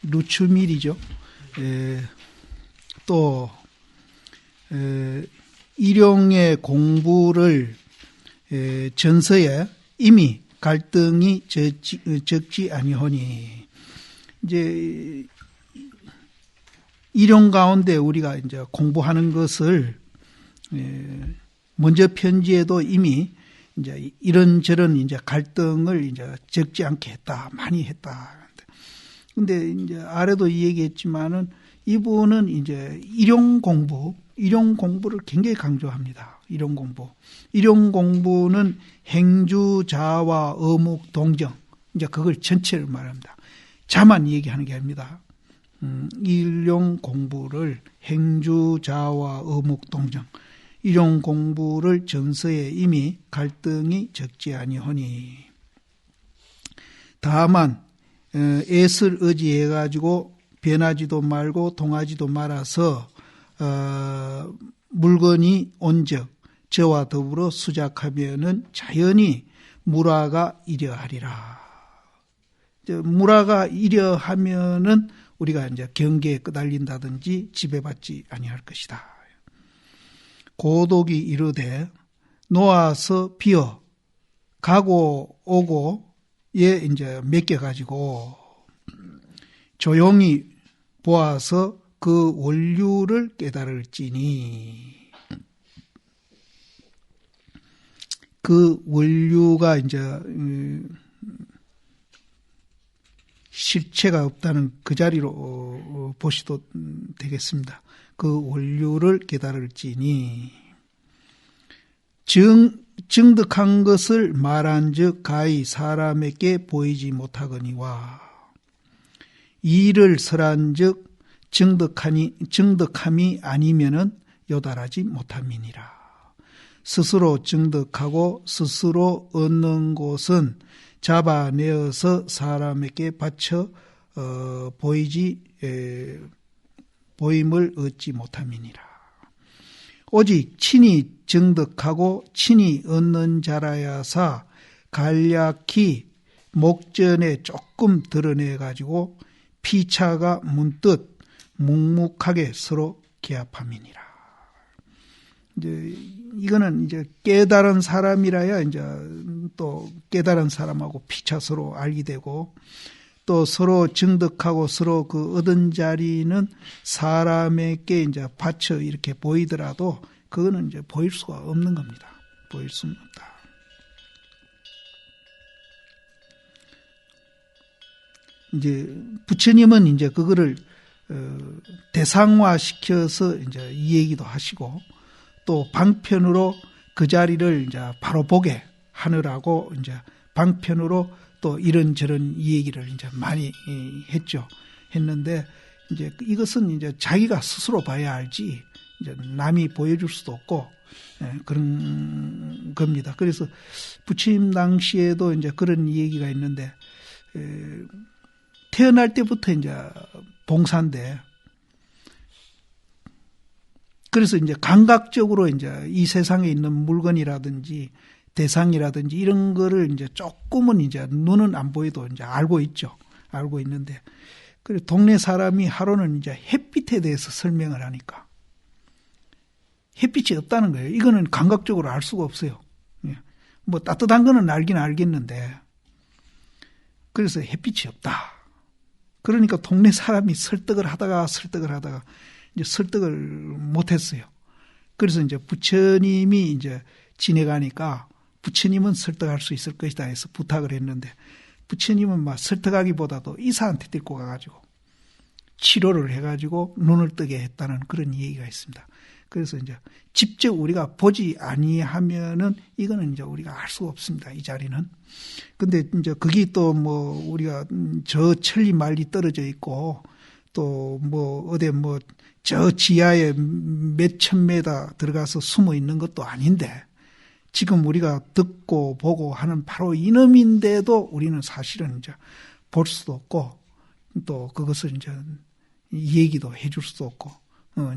루츠밀이죠. 또 일용의 공부를 전서에 이미 갈등이 적지 아니하니 이제 일용 가운데 우리가 이제 공부하는 것을 먼저 편지에도 이미 이제 이런저런 이제 갈등을 이제 적지 않게 했다, 많이 했다. 근데 이제 아래도 이 얘기했지만은 이분은 이제 일용 공부를 굉장히 강조합니다. 일용 공부는 행주자와 어묵 동정, 이제 그걸 전체를 말합니다. 자만 얘기하는 게 아닙니다. 일용 공부를 행주자와 어묵 동정, 일용 공부를 전서에 이미 갈등이 적지 아니하니 다만 애를 의지해가지고 변하지도 말고 동하지도 말아서 물건이 온적 저와 더불어 수작하면은 자연히 무라가 이려하리라. 무라가 이려하면은 우리가 이제 경계에 끄달린다든지 지배받지 아니할 것이다. 고독이 이르되 놓아서 비어 가고 오고 예 이제 맡겨가지고 조용히 보아서 그 원류를 깨달을지니 그 원류가 이제 실체가 없다는 그 자리로 보시도 되겠습니다. 그 원류를 깨달을지니 증득한 것을 말한즉 가히 사람에게 보이지 못하거니와 이를 설한즉 증득함이 아니면은 요달하지 못함이니라. 스스로 증득하고 스스로 얻는 곳은 잡아내어서 사람에게 바쳐 보임을 얻지 못함이니라. 오직 친히 증득하고 친히 얻는 자라야사 간략히 목전에 조금 드러내가지고 피차가 문득 묵묵하게 서로 기합함이니라. 이제 이거는 이제 깨달은 사람이라야 이제 또 깨달은 사람하고 피차 서로 알게 되고 또 서로 증득하고 서로 그 얻은 자리는 사람에게 이제 받쳐 이렇게 보이더라도 그거는 이제 보일 수가 없는 겁니다. 보일 수는 없다. 이제 부처님은 이제 그거를 대상화 시켜서 이제 이 얘기도 하시고 또 방편으로 그 자리를 이제 바로 보게 하느라고 이제 방편으로 또 이런저런 이 얘기를 이제 많이 했는데 이제 이것은 이제 자기가 스스로 봐야 알지 이제 남이 보여줄 수도 없고 그런 겁니다. 그래서 부처님 당시에도 이제 그런 얘기가 있는데 태어날 때부터 이제 봉사인데 그래서 이제 감각적으로 이제 이 세상에 있는 물건이라든지 대상이라든지 이런 거를 이제 조금은 이제 눈은 안 보여도 이제 알고 있죠. 알고 있는데, 그리고 동네 사람이 하루는 이제 햇빛에 대해서 설명을 하니까 햇빛이 없다는 거예요. 이거는 감각적으로 알 수가 없어요. 뭐 따뜻한 거는 알긴 알겠는데, 그래서 햇빛이 없다. 그러니까 동네 사람이 설득을 하다가 이제 설득을 못했어요. 그래서 이제 부처님이 이제 지내가니까 부처님은 설득할 수 있을 것이다 해서 부탁을 했는데 부처님은 막 설득하기보다도 이사한테 데리고 가가지고 치료를 해가지고 눈을 뜨게 했다는 그런 얘기가 있습니다. 그래서 이제 직접 우리가 보지 아니하면은 이거는 이제 우리가 알 수가 없습니다. 이 자리는. 근데 이제 그게 또 뭐 우리가 저 천리 말리 떨어져 있고 또 뭐 어디 뭐 저 지하에 몇천 메다 들어가서 숨어 있는 것도 아닌데 지금 우리가 듣고 보고 하는 바로 이놈인데도 우리는 사실은 이제 볼 수도 없고 또 그것을 이제 얘기도 해줄 수도 없고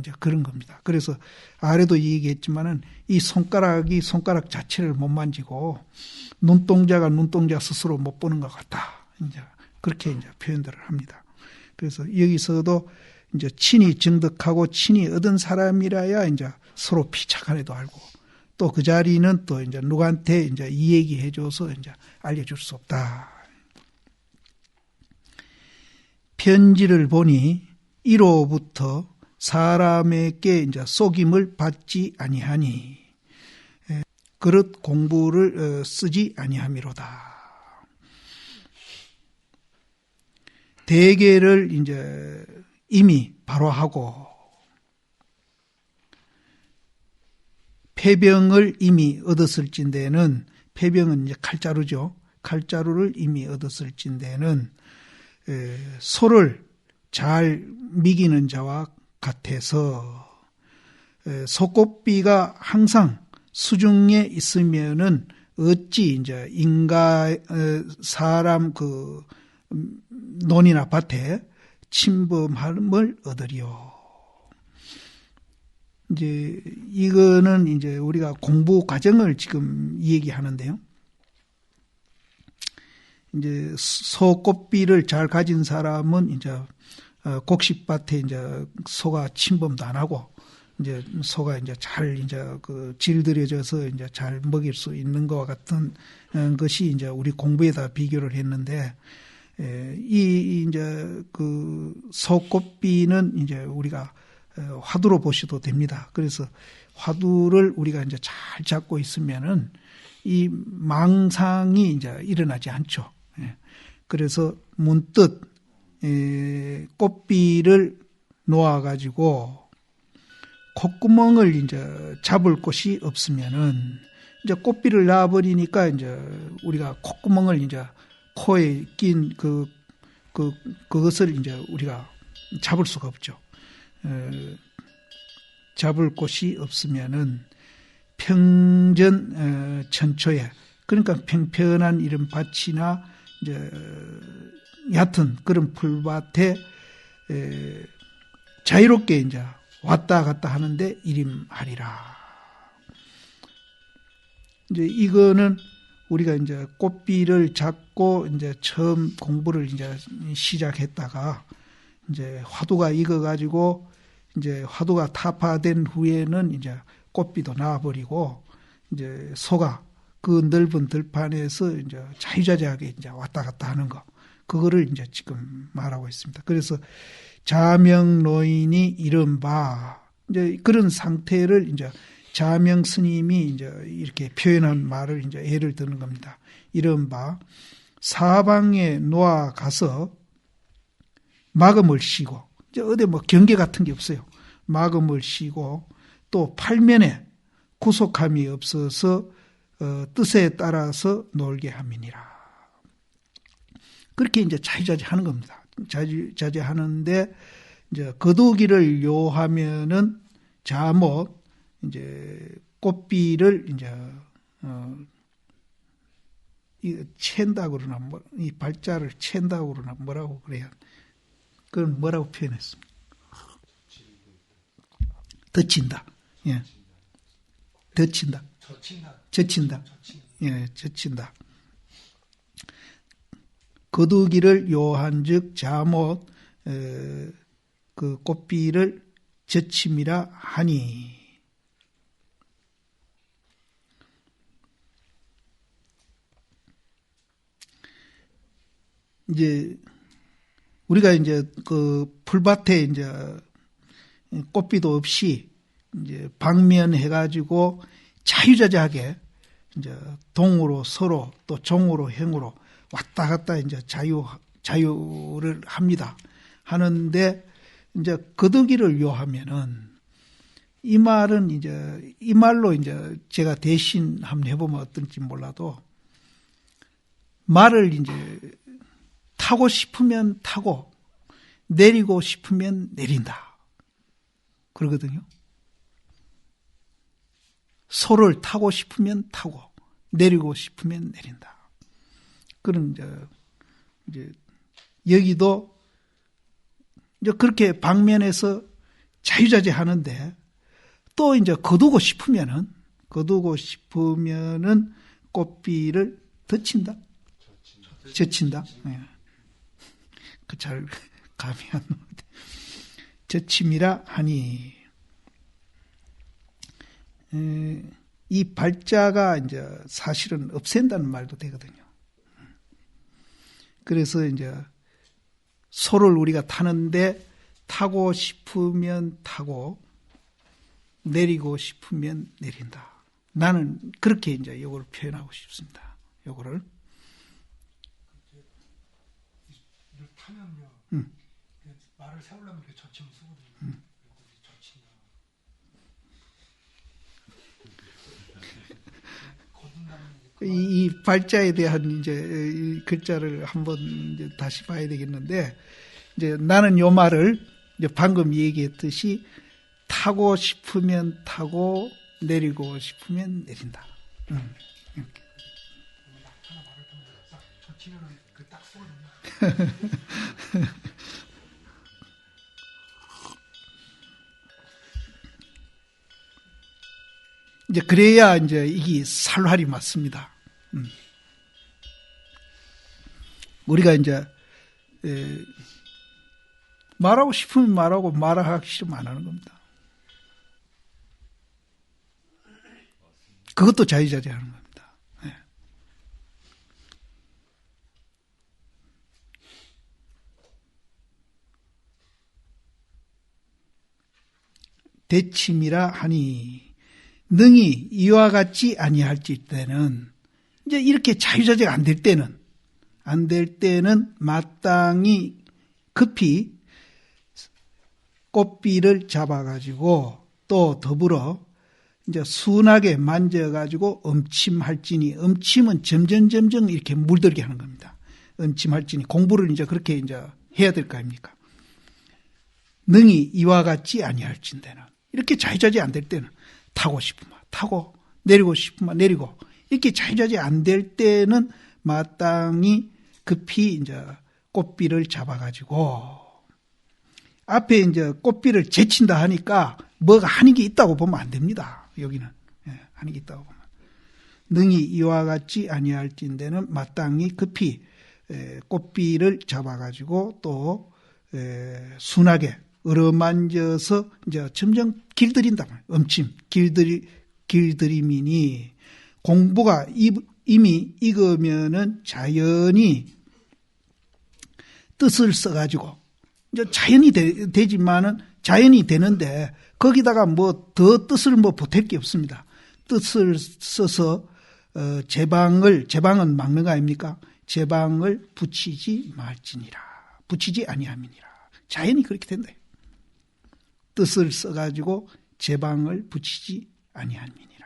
이제 그런 겁니다. 그래서 아래도 얘기했지만은 이 손가락이 손가락 자체를 못 만지고 눈동자가 눈동자 스스로 못 보는 것 같다. 이제 그렇게 이제 표현들을 합니다. 그래서 여기서도 이제 친히 정득하고 친히 얻은 사람이라야 이제 서로 피착한에도 알고 또 그 자리는 또 이제 누구한테 이제 이 얘기 해줘서 이제 알려줄 수 없다. 편지를 보니 이로부터 사람에게 이제 속임을 받지 아니하니 그릇 공부를 쓰지 아니함이로다. 대계를 이제 이미 바로 하고 폐병을 이미 얻었을진대는 폐병은 이제 칼자루죠. 칼자루를 이미 얻었을진대는 소를 잘 미기는 자와 같아서 소꽃비가 항상 수중에 있으면은 어찌 이제 사람 그 논이나 밭에 침범함을 얻으리요. 이제 이거는 이제 우리가 공부 과정을 지금 얘기하는데요. 이제 소꽃비를 잘 가진 사람은 이제 곡식밭에 이제 소가 침범도 안 하고 이제 소가 이제 잘 이제 그 질들여져서 이제 잘 먹일 수 있는 것과 같은 것이 이제 우리 공부에다 비교를 했는데 이 이제 그 소꽃비는 이제 우리가 화두로 보셔도 됩니다. 그래서 화두를 우리가 이제 잘 잡고 있으면은 이 망상이 이제 일어나지 않죠. 그래서 문득 꽃비를 놓아가지고 콧구멍을 이제 잡을 곳이 없으면은 이제 꽃비를 놔버리니까 이제 우리가 콧구멍을 이제 코에 낀 그것을 이제 우리가 잡을 수가 없죠. 잡을 곳이 없으면은 평전 천초에 그러니까 평평한 이런 밭이나 이제 얕은 그런 풀밭에 자유롭게 이제 왔다 갔다 하는데 일임하리라. 이제 이거는 우리가 이제 꽃비를 잡고 이제 처음 공부를 이제 시작했다가 이제 화두가 익어가지고 이제 화두가 타파된 후에는 이제 꽃비도 나와버리고 이제 소가 그 넓은 들판에서 이제 자유자재하게 이제 왔다 갔다 하는 거. 그거를 이제 지금 말하고 있습니다. 그래서 자명노인이 이른바 이제 그런 상태를 이제 자명 스님이 이제 이렇게 표현한 말을 이제 예를 드는 겁니다. 이른바 사방에 놓아 가서 마금을 쉬고 이제 어디 뭐 경계 같은 게 없어요. 마금을 쉬고 또 팔면에 구속함이 없어서 뜻에 따라서 놀게 함이니라. 그렇게 이제 자유자재하는 겁니다. 자유자재하는데 이제 거두기를 요하면은 자못 이제 꽃비를 이제 챈다 그러나 이 발자를 챈다 그러나 뭐라고 그래야 그건 뭐라고 표현했습니다. 덧친다. 예. 덧친다. 젖힌다. 예, 젖힌다. 거두기를 요한즉 자못 그 꽃비를 젖힘이라 하니 이제 우리가 이제 그 풀밭에 이제 꽃비도 없이 이제 방면해 가지고 자유자재하게 이제 동으로 서로 또 종으로 행으로 왔다 갔다 이제 자유를 합니다. 하는데 이제 거두기를 요하면은 이 말은 이제 이 말로 이제 제가 대신 한번 해보면 어떨지 몰라도 말을 이제 타고 싶으면 타고 내리고 싶으면 내린다. 그러거든요. 소를 타고 싶으면 타고 내리고 싶으면 내린다. 그런 이제 여기도 이제 그렇게 방면에서 자유자재 하는데 또 이제 거두고 싶으면은 꽃비를 덧친다. 젖힌다. 네. 잘 감이 안 오는데. 저침이라 하니. 이 발자가 이제 사실은 없앤다는 말도 되거든요. 그래서 이제 소를 우리가 타는데 타고 싶으면 타고 내리고 싶으면 내린다. 나는 그렇게 이제 요걸 표현하고 싶습니다. 요거를. 타면요. 말을 세우려면 이렇게 젖힘을 쓰거든요. 이 발자에 대한 이제 이 글자를 한번 이제 다시 봐야 되겠는데, 이제 나는 요 말을 이제 방금 얘기했듯이 타고 싶으면 타고 내리고 싶으면 내린다. 하나 말을 타면 싹 젖히면은 딱 쓰거든요. 이제 그래야 이제 이게 살활이 맞습니다. 우리가 이제 말하고 싶으면 말하고 말하기 싫으면 안 하는 겁니다. 그것도 자유자재하는 겁니다. 네. 대침이라 하니 능히 이와 같지 아니할지 때는 이제 이렇게 자유자재가 안 될 때는 마땅히 급히 꽃비를 잡아가지고 또 더불어 이제 순하게 만져가지고 엄침할지니, 엄침은 점점 이렇게 물들게 하는 겁니다. 엄침할지니 공부를 이제 그렇게 이제 해야 될 거 아닙니까? 능히 이와 같지 아니할진대는 이렇게 자유자재 안 될 때는 타고 싶으면 타고 내리고 싶으면 내리고 이렇게 자유자재 안 될 때는 마땅히 급히 이제 꽃비를 잡아가지고 앞에 이제 꽃비를 제친다 하니까 뭐가 하는 게 있다고 보면 안 됩니다. 여기는 하는 게 있다고 보면 능히 이와 같지 아니할진대는 마땅히 급히 꽃비를 잡아가지고 또 순하게 어루만져서 이제 점점 길들인다 말이에요. 엄침 길들이미니 공부가 이미 익으면은 자연히 뜻을 써가지고 이제 자연이 되지만은 자연이 되는데 거기다가 뭐 더 뜻을 뭐 보탤 게 없습니다. 뜻을 써서 제방은 막는 거 아닙니까? 제방을 붙이지 말지니라. 붙이지 아니함이니라. 자연이 그렇게 된다. 뜻을 써가지고 제방을 붙이지 아니함이니라.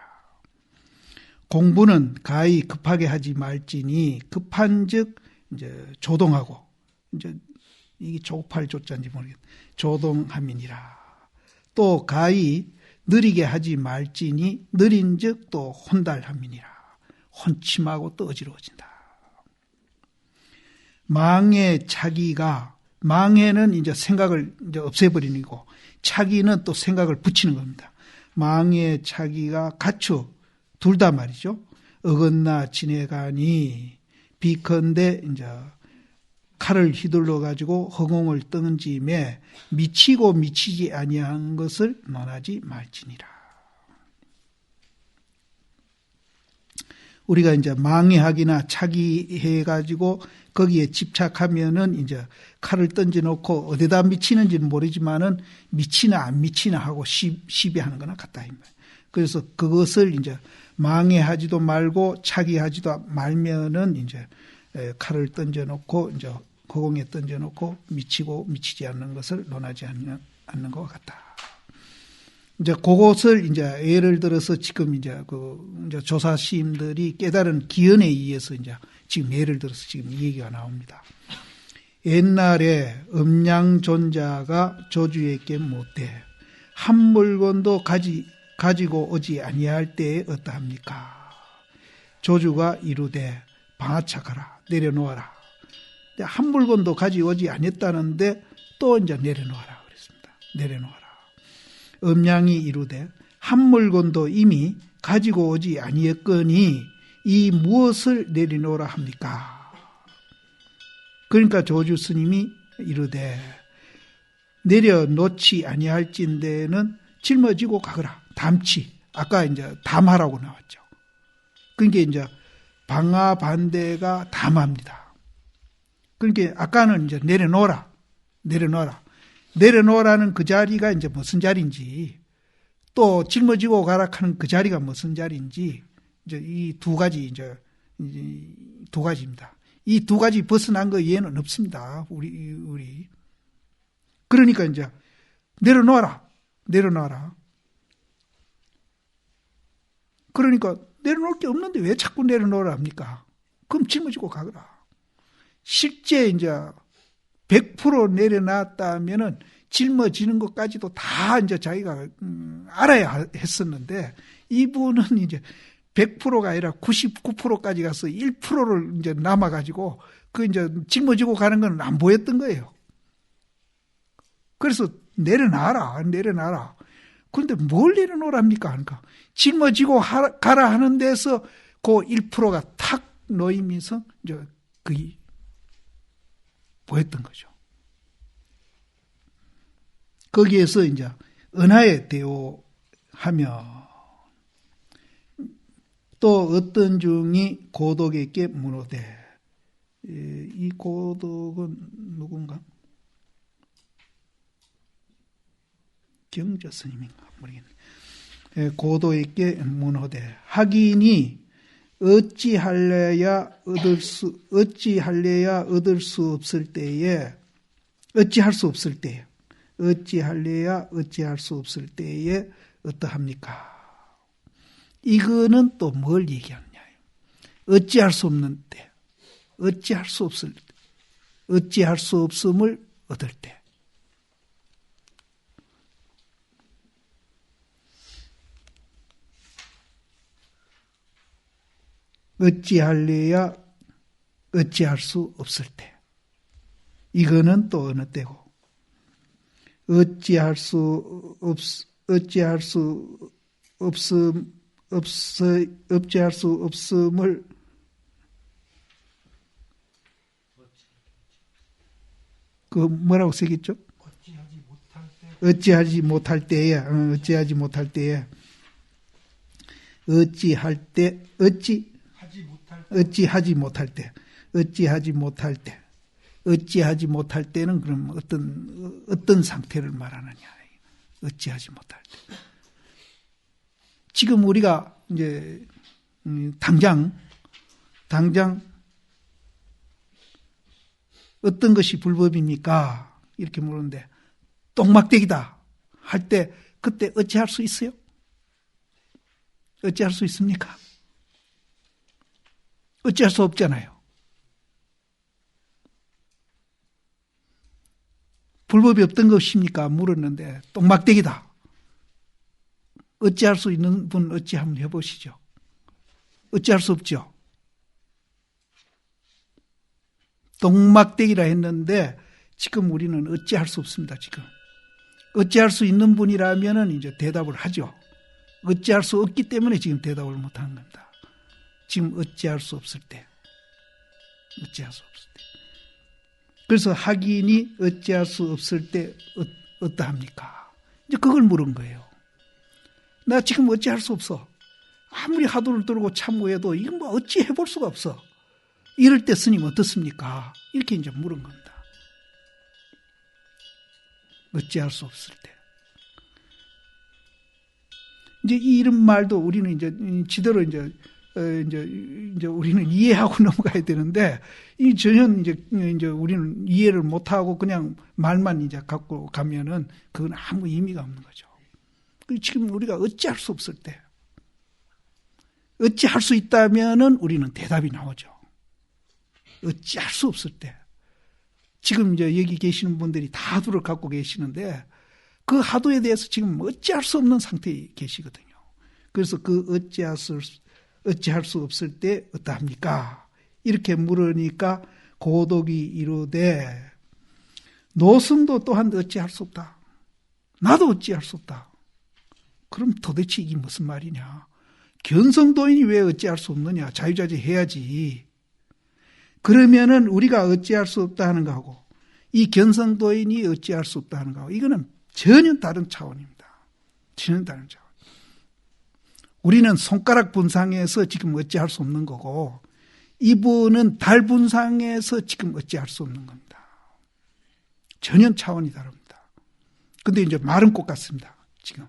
공부는 가히 급하게 하지 말지니 급한즉 이제 조동하고 이제 이게 조급할 조자인지 모르겠네. 조동함이니라. 또 가히 느리게 하지 말지니 느린즉 또 혼달함이니라. 혼침하고 또 어지러워진다. 망의 차기가 망해는 이제 생각을 이제 없애버리는 거고 차기는 또 생각을 붙이는 겁니다. 망의 차기가 가축 둘 다 말이죠. 어긋나 지내가니 비컨대 이제 칼을 휘둘러 가지고 허공을 던짐에 미치고 미치지 아니한 것을 논하지 말지니라. 우리가 이제 망해하기나 차기해 가지고 거기에 집착하면은 이제 칼을 던져 놓고 어디다 미치는지는 모르지만은 미치나 안 미치나 하고 시비하는 거나 같다. 그래서 그것을 이제 망해하지도 말고 차기하지도 말면은 이제 칼을 던져 놓고 이제 허공에 던져 놓고 미치고 미치지 않는 것을 논하지 않는 것 같다. 이제 그것을 이제 예를 들어서 지금 이제 이제 조사시인들이 깨달은 기연에 의해서 이제 지금 예를 들어서 지금 이 얘기가 나옵니다. 옛날에 음양존자가 조주에게 못돼 한 물건도 가지고 오지 아니할 때에 어떠합니까? 조주가 이르되 방아차가라 내려놓아라. 한 물건도 가져오지 아니했다는데 또 이제 내려놓아라 그랬습니다. 내려놓아라. 음양이 이르되 한 물건도 이미 가지고 오지 아니했거니 이 무엇을 내려놓으라 합니까? 그러니까 조주 스님이 이르되 내려놓지 아니할진대는 짊어지고 가거라. 담치. 아까 이제 담하라고 나왔죠. 그러니까 이제 방하 반대가 담합니다. 그러니까 아까는 이제 내려놓으라. 내려놓으라는 그 자리가 이제 무슨 자리인지, 또 짊어지고 가라 하는 그 자리가 무슨 자리인지, 이제 이 두 가지, 이제 두 가지입니다. 이 두 가지 벗어난 거 이해는 없습니다. 우리. 그러니까 이제 내려놓아라. 그러니까 내려놓을 게 없는데 왜 자꾸 내려놓으라 합니까? 그럼 짊어지고 가거라. 실제 이제 100% 내려놨다면은 짊어지는 것까지도 다 이제 자기가 알아야 했었는데, 이분은 이제 100%가 아니라 99%까지 가서 1%를 이제 남아가지고 그 이제 짊어지고 가는 건 안 보였던 거예요. 그래서 내려놔라. 그런데 뭘 내려놓으랍니까? 그러니까 짊어지고 가라 하는 데서 그 1%가 탁 놓이면서 이제 그게 보였던 거죠. 거기에서 이제 은하에 대오하며 또 어떤 중이 고독에게 문호되, 이 고독은 누군가? 경저 스님인가 모르겠네. 고독에게 문호되 하기니 어찌할래야 얻을 수 없을 때에 어떠합니까? 이거는 또 뭘 얘기하느냐. 어찌할 수 없는 때, 어찌할 수 없음을 얻을 때. 어찌할래야 어찌할 수 없을 때. 이거는 또 어느 때고. 어찌할 수 없음을 그 뭐라고 쓰겠죠? 어찌하지 못할 때에 어찌하지 못할 때는 그럼 어떤 상태를 말하느냐? 어찌하지 못할 때. 지금 우리가 이제 당장 어떤 것이 불법입니까? 이렇게 물었는데 똥막대기다 할 때 그때 어찌할 수 있어요? 어찌할 수 있습니까? 어찌할 수 없잖아요. 불법이 없던 것입니까? 물었는데 똥막대기다. 어찌할 수 있는 분 어찌 한번 해보시죠. 어찌할 수 없죠. 똥막대기라 했는데 지금 우리는 어찌할 수 없습니다. 지금 어찌할 수 있는 분이라면은 이제 대답을 하죠. 어찌할 수 없기 때문에 지금 대답을 못하는 겁니다. 지금 어찌할 수 없을 때. 그래서 하기니 어찌할 수 없을 때 어떠합니까? 이제 그걸 물은 거예요. 나 지금 어찌할 수 없어. 아무리 화두를 들고 참고해도 이건 뭐 어찌 해볼 수가 없어. 이럴 때 스님 어떻습니까? 이렇게 이제 물은 겁니다. 어찌할 수 없을 때. 이제 이런 말도 우리는 이제 지대로 이제 우리는 이해하고 넘어가야 되는데, 이 전혀 이제 우리는 이해를 못하고 그냥 말만 이제 갖고 가면은 그건 아무 의미가 없는 거죠. 지금 우리가 어찌할 수 없을 때, 어찌할 수 있다면은 우리는 대답이 나오죠. 어찌할 수 없을 때. 지금 이제 여기 계시는 분들이 다 하두를 갖고 계시는데, 그 하두에 대해서 지금 어찌할 수 없는 상태에 계시거든요. 그래서 그 어찌할 수 없을 때 어떠합니까? 이렇게 물으니까 고독이 이르되 노승도 또한 어찌할 수 없다. 나도 어찌할 수 없다. 그럼 도대체 이게 무슨 말이냐? 견성도인이 왜 어찌할 수 없느냐? 자유자재 해야지. 그러면은 우리가 어찌할 수 없다 하는 거하고 이 견성도인이 어찌할 수 없다 하는 거, 이거는 전혀 다른 차원입니다. 전혀 다른 차원. 우리는 손가락 분상에서 지금 어찌할 수 없는 거고, 이분은 달 분상에서 지금 어찌할 수 없는 겁니다. 전혀 차원이 다릅니다. 근데 이제 말은 꽃 같습니다. 지금.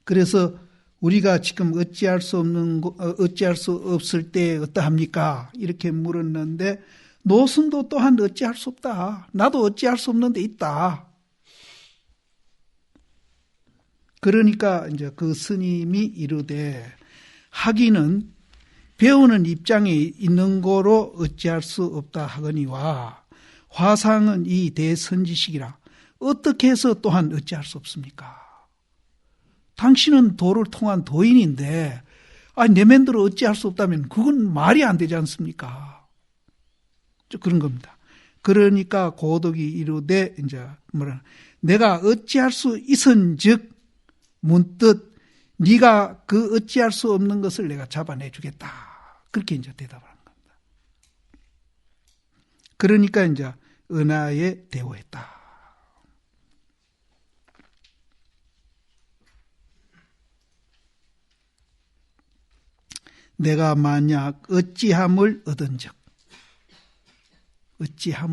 그래서 우리가 지금 어찌할 수 없을 때 어떠합니까? 이렇게 물었는데, 노선도 또한 어찌할 수 없다. 나도 어찌할 수 없는 데 있다. 그러니까 이제 그 스님이 이르되, 하기는 배우는 입장에 있는 거로 어찌할 수 없다 하거니와, 화상은 이 대선지식이라 어떻게 해서 또한 어찌할 수 없습니까? 당신은 도를 통한 도인인데, 내 맘대로 어찌할 수 없다면 그건 말이 안 되지 않습니까? 그런 겁니다. 그러니까 고덕이 이르되, 이제 내가 어찌할 수 있은즉 문득 네가 그 어찌할 수 없는 것을 내가 잡아내 주겠다. 그렇게 이제 대답을 한 겁니다. 그러니까 이제 은하에 대오했다. 내가 만약 어찌함을 얻은즉, 어찌할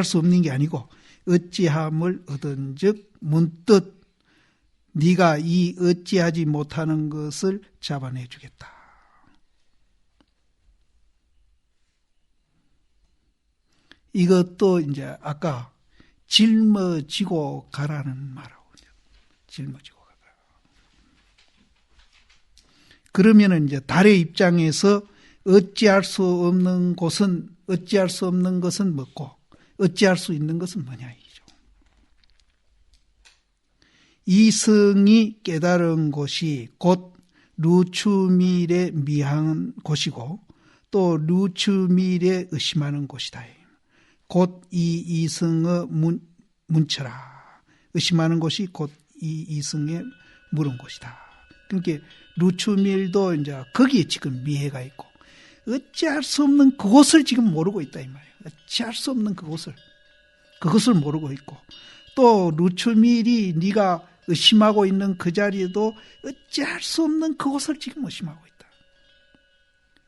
수 없는 게 아니고 어찌함을 얻은즉 문득 네가 이 어찌하지 못하는 것을 잡아내 주겠다. 이것도 이제 아까 짊어지고 가라는 말하고요. 짊어지고 가라. 그러면은 이제 달의 입장에서 어찌할 수 없는 것은 뭐고, 어찌할 수 있는 것은 뭐냐 이죠. 이승이 깨달은 곳이 곧 루추밀에 미한 곳이고, 또 루추밀에 의심하는 곳이다. 곧 이 이승의 문처라. 의심하는 곳이 곧 이 이승의 물은 곳이다. 그러니까 루추밀도 이제 거기에 지금 미해가 있고, 어찌할 수 없는 그곳을 지금 모르고 있다 이 말이에요. 어찌할 수 없는 그것을 모르고 있고, 또 루추밀이 네가 의심하고 있는 그 자리에도 어찌할 수 없는 그것을 지금 의심하고 있다.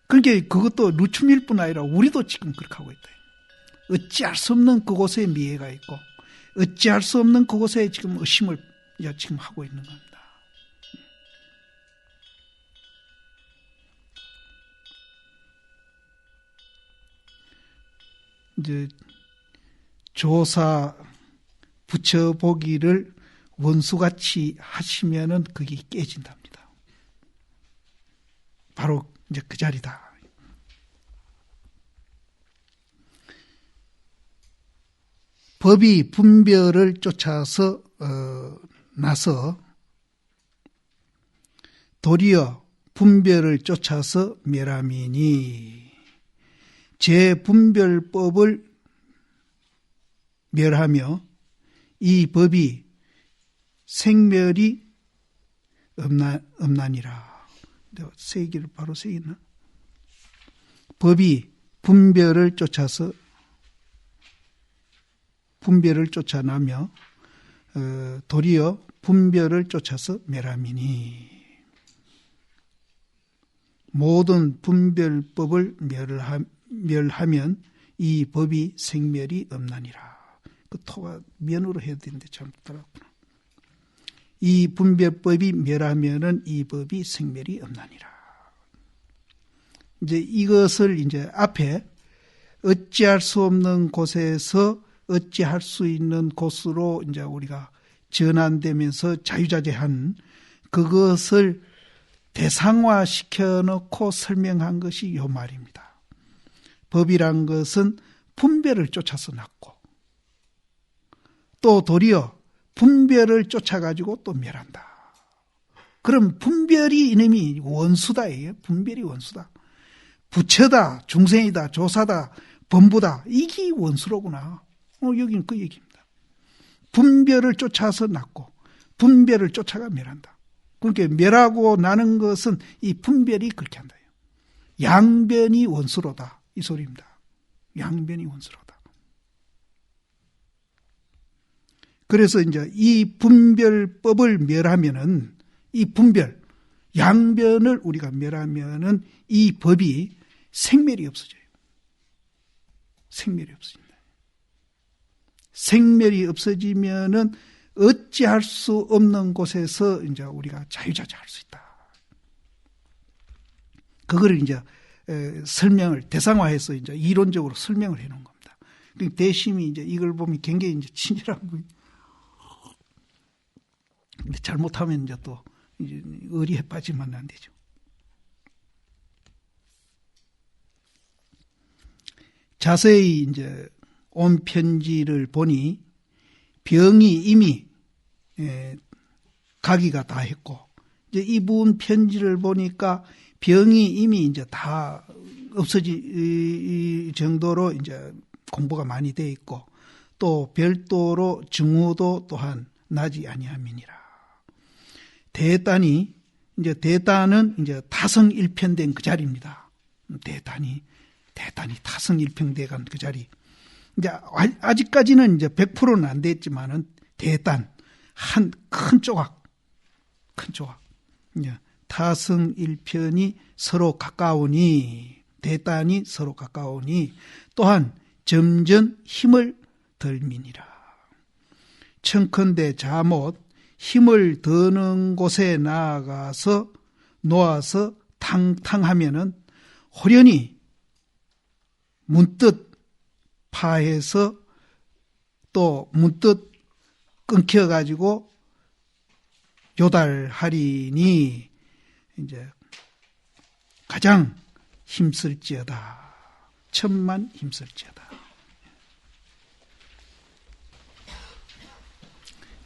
그러니까 그것도 루추밀뿐 아니라 우리도 지금 그렇게 하고 있다. 어찌할 수 없는 그곳에 미해가 있고, 어찌할 수 없는 그곳에 지금 의심을 지금 하고 있는 겁니다. 이제 조사 붙여보기를 원수같이 하시면은 그게 깨진답니다. 바로 이제 그 자리다. 법이 분별을 쫓아서 나서 도리어 분별을 쫓아서 멸함이니, 제분별법을 멸하며 이 법이 생멸이 없나니라. 내가 세기를 바로 세겠나? 법이 분별을 쫓아나며 도리어 분별을 쫓아서 멸함이니, 모든 분별법을 멸하면 이 법이 생멸이 없나니라. 그 토가 면으로 해야 되는데 잘못하더라구나. 이 분별법이 멸하면은 이 법이 생멸이 없나니라. 이제 이것을 이제 앞에 어찌할 수 없는 곳에서 어찌할 수 있는 곳으로 이제 우리가 전환되면서 자유자재한 그것을 대상화시켜 놓고 설명한 것이 요 말입니다. 법이란 것은 분별을 쫓아서 났고, 또 도리어 분별을 쫓아가지고 또 멸한다. 그럼 분별이 이놈이 원수다. 분별이 원수다. 부처다, 중생이다, 조사다, 범부다. 이게 원수로구나. 여기는 그 얘기입니다. 분별을 쫓아서 났고, 분별을 쫓아가 멸한다. 그러니까 멸하고 나는 것은 이 분별이 그렇게 한다. 양변이 원수로다. 이 소리입니다. 양변이 원수로다. 그래서 이제 이 분별법을 멸하면은, 이 분별, 양변을 우리가 멸하면은 이 법이 생멸이 없어져요. 생멸이 없어집니다. 생멸이 없어지면은 어찌할 수 없는 곳에서 이제 우리가 자유자재할 수 있다. 그거를 이제 설명을 대상화해서 이제 이론적으로 설명을 해놓은 겁니다. 대심이 이제 이걸 보면 굉장히 이제 친절한 거예요. 근데 잘못하면 이제 또 이제 의리에 빠지면 안 되죠. 자세히 이제 온 편지를 보니 병이 이미 가기가 다 했고, 이제 이분 편지를 보니까 병이 이미 이제 다 없어질 정도로 이제 공부가 많이 돼 있고, 또 별도로 증후도 또한 나지 아니함이니라. 대단은 이제 타성일편된 그 자리입니다. 대단히 타성일편된 그 자리. 이제 아직까지는 이제 100%는 안 됐지만은 대단 한 큰 조각. 이제 타성일편이 서로 가까우니, 대단이 서로 가까우니 또한 점점 힘을 덜미니라. 청컨대 자못 힘을 더는 곳에 나아가서 놓아서 탕탕하면은 호련히 문득 파해서 또 문득 끊겨가지고 요달하리니 이제 가장 힘쓸지어다. 천만 힘쓸지어다.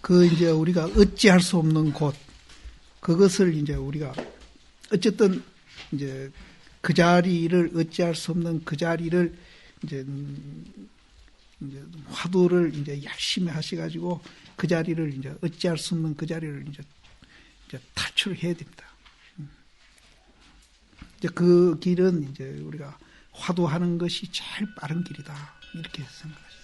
그 이제 우리가 어찌할 수 없는 곳, 그것을 이제 우리가 어쨌든 이제 그 자리를 어찌할 수 없는 그 자리를 이제 화두를 이제 열심히 하셔가지고 그 자리를 이제 어찌할 수 없는 그 자리를 이제 탈출해야 됩니다. 이제 그 길은 이제 우리가 화두하는 것이 제일 빠른 길이다. 이렇게 생각하시죠.